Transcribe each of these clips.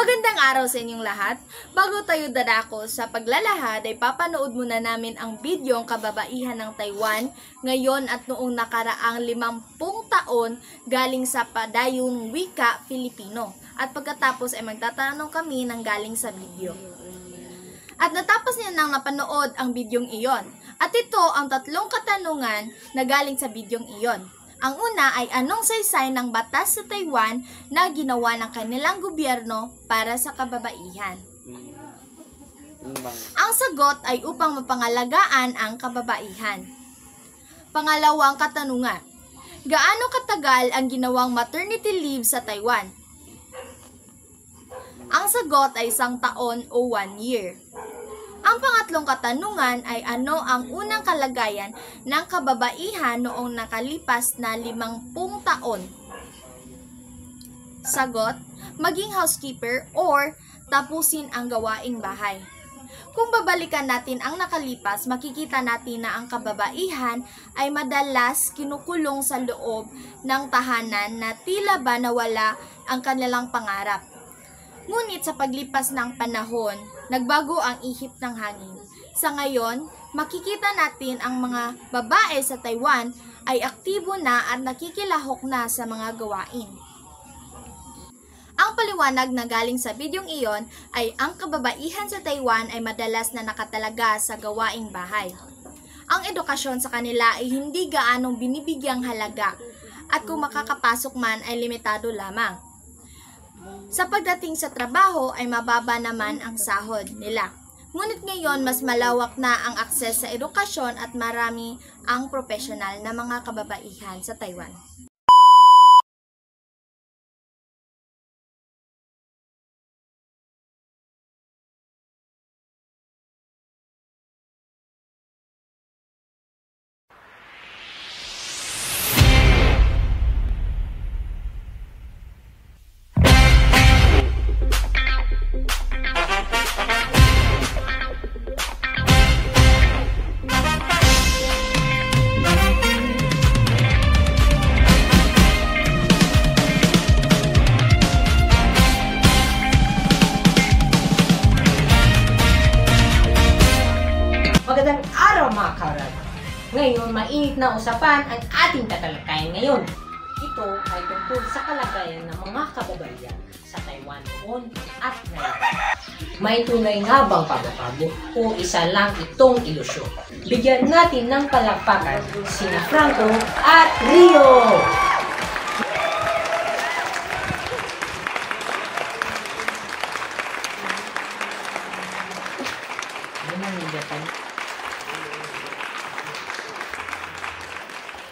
Magandang araw sa inyong lahat. Bago tayo dadako sa paglalahad ay papanood muna namin ang bidyong kababaihan ng Taiwan ngayon at noong nakaraang 50 taon galing sa padayong wika Filipino. At pagkatapos ay magtatanong kami ng galing sa bidyo. At natapos niya nang napanood ang bidyong iyon. At ito ang 3 katanungan na galing sa bidyong iyon. Ang una ay anong saysay ng batas sa Taiwan na ginawa ng kanilang gobyerno para sa kababaihan? Ang sagot ay upang mapangalagaan ang kababaihan. Pangalawang katanungan, gaano katagal ang ginawang maternity leave sa Taiwan? Ang sagot ay 1 taon o 1 year. Ang pangatlong katanungan ay ano ang unang kalagayan ng kababaihan noong nakalipas na 50 taon? Sagot, maging housekeeper or tapusin ang gawaing bahay. Kung babalikan natin ang nakalipas, makikita natin na ang kababaihan ay madalas kinukulong sa loob ng tahanan na tila ba nawala ang kanilang pangarap. Ngunit sa paglipas ng panahon, nagbago ang ihip ng hangin. Sa ngayon, makikita natin ang mga babae sa Taiwan ay aktibo na at nakikilahok na sa mga gawain. Ang paliwanag na galing sa bidyong iyon ay ang kababaihan sa Taiwan ay madalas na nakatalaga sa gawaing bahay. Ang edukasyon sa kanila ay hindi gaanong binibigyang halaga at kung makakapasok man ay limitado lamang. Sa pagdating sa trabaho ay mababa naman ang sahod nila. Ngunit ngayon mas malawak na ang akses sa edukasyon at marami ang profesional na mga kababaihan sa Taiwan. Magandang araw mga karag! Ngayon, mainit na usapan ang ating tatalakayan ngayon. Ito ay tungkol sa kalagayan ng mga kababaihan sa Taiwan noon at ngayon. May tunay nga bang pagbabago o isa lang itong ilusyon? Bigyan natin ng palakpakan sina Franco at Rio!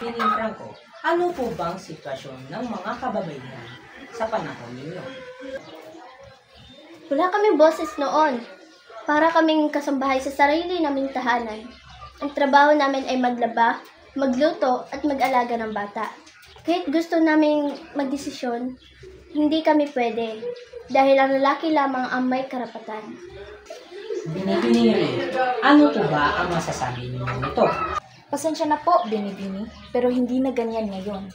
Piling Franco, ano po bang sitwasyon ng mga kababaihan sa panahon ninyo? Wala kaming boses noon. Para kaming kasambahay sa sarili naming tahanan. Ang trabaho namin ay maglaba, magluto at mag-alaga ng bata. Kahit gusto naming magdesisyon, hindi kami pwede dahil ang lalaki lamang ang may karapatan. Binibini, ano po ba ang masasabi niyo nito? Pasensya na po, Binibini, pero hindi na ganyan ngayon.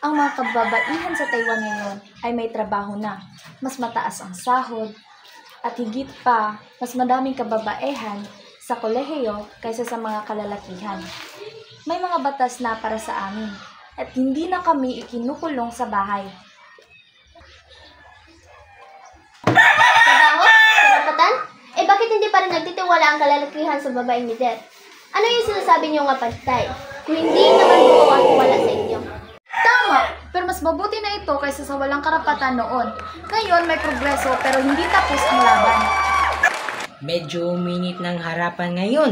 Ang mga kababaihan sa Taiwan ngayon ay may trabaho na, mas mataas ang sahod, at higit pa, mas madaming kababaihan sa kolehiyo kaysa sa mga kalalakihan. May mga batas na para sa amin, at hindi na kami ikinukulong sa bahay. Trabaho? Karapatan? Bakit hindi pa rin nagtitiwala ang kalalakihan sa babaeng lider? Ano yung sinasabi niyo nga pantay? Kung hindi naman buo ang wala sa inyo. Tama, pero mas mabuti na ito kaysa sa walang karapatan noon. Ngayon may progreso pero hindi tapos ang laban. Medyo uminit ng harapan ngayon.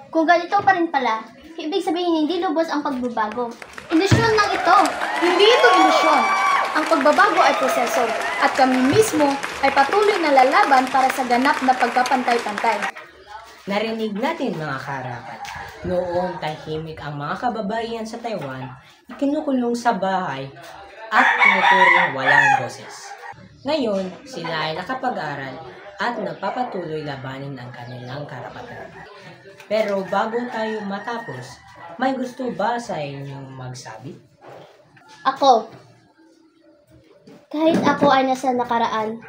Kung ganito pa rin pala, ibig sabihin hindi lubos ang pagbabago. Ilusyon lang ito. Hindi ito ilusyon. Ang pagbabago ay proseso at kami mismo ay patuloy na lalaban para sa ganap na pagkapantay-pantay. Narinig natin mga karapat, noong tahimik ang mga kababaihan sa Taiwan, ikinukulong sa bahay at tinuturing walang boses. Ngayon, sila ay nakapag-aral at nagpapatuloy labanin ang kanilang karapatan. Pero bago tayo matapos, may gusto ba sa inyong magsabi? Ako. Kahit ako ay nasa nakaraan,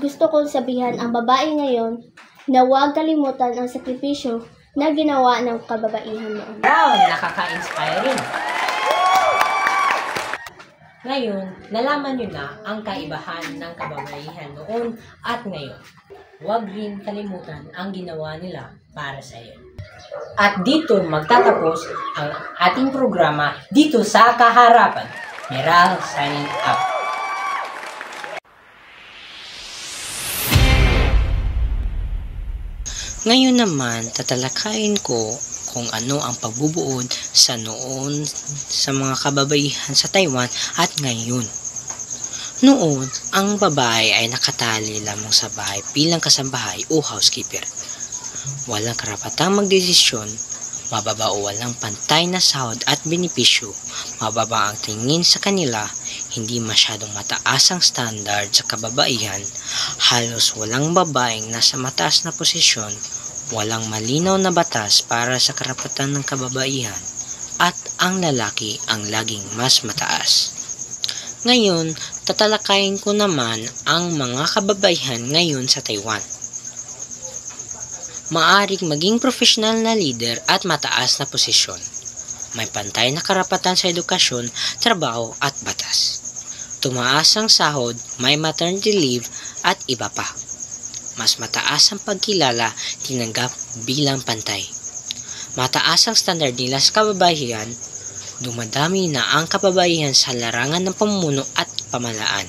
gusto kong sabihan ang babae ngayon na huwag kalimutan ang sakripisyo na ginawa ng kababaihan noon. Wow, nakaka-inspiring! Ngayon, nalaman nyo na ang kaibahan ng kababaihan noon at ngayon. Huwag rin kalimutan ang ginawa nila para sa iyo. At dito magtatapos ang ating programa dito sa Kaharapan. Meral signing out. Ngayon naman, tatalakayin ko kung ano ang pagbubuod sa noon sa mga kababaihan sa Taiwan at ngayon. Noon, ang babae ay nakatali lamang sa bahay bilang kasambahay o housekeeper. Walang karapatang magdesisyon, mababa o walang pantay na sahod at benepisyo, mababa ang tingin sa kanila, hindi masyadong mataas ang standard sa kababaihan, halos walang babaeng nasa mataas na posisyon, walang malinaw na batas para sa karapatan ng kababaihan, at ang lalaki ang laging mas mataas. Ngayon, tatalakayin ko naman ang mga kababaihan ngayon sa Taiwan. Maaring maging profesional na leader at mataas na posisyon. May pantay na karapatan sa edukasyon, trabaho at batas. Tumaas ang sahod, may maternity leave at iba pa. Mas mataas ang pagkilala, tinanggap bilang pantay. Mataas ang standard nila sa kababaihan, dumadami na ang kababaihan sa larangan ng pamumuno at pamahalaan.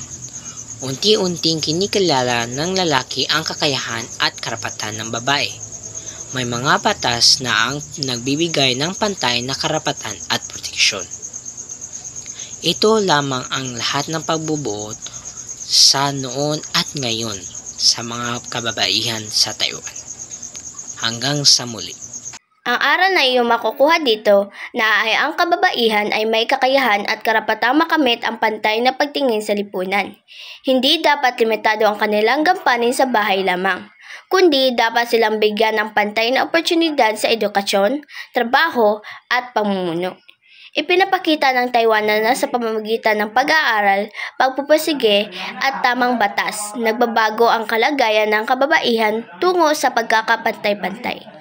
Unti-unting kinikilala ng lalaki ang kakayahan at karapatan ng babae. May mga batas na ang nagbibigay ng pantay na karapatan at proteksyon. Ito lamang ang lahat ng pagbubuod sa noon at ngayon sa mga kababaihan sa Taiwan. Hanggang sa muli. Ang aral na iyong makukuha dito na ay ang kababaihan ay may kakayahan at karapatang makamit ang pantay na pagtingin sa lipunan. Hindi dapat limitado ang kanilang gampanin sa bahay lamang, kundi dapat silang bigyan ng pantay na oportunidad sa edukasyon, trabaho at pamumuno. Ipinapakita ng Taiwan na nasa pamamagitan ng pag-aaral, pagpupursige at tamang batas, nagbabago ang kalagayan ng kababaihan tungo sa pagkakapantay-pantay.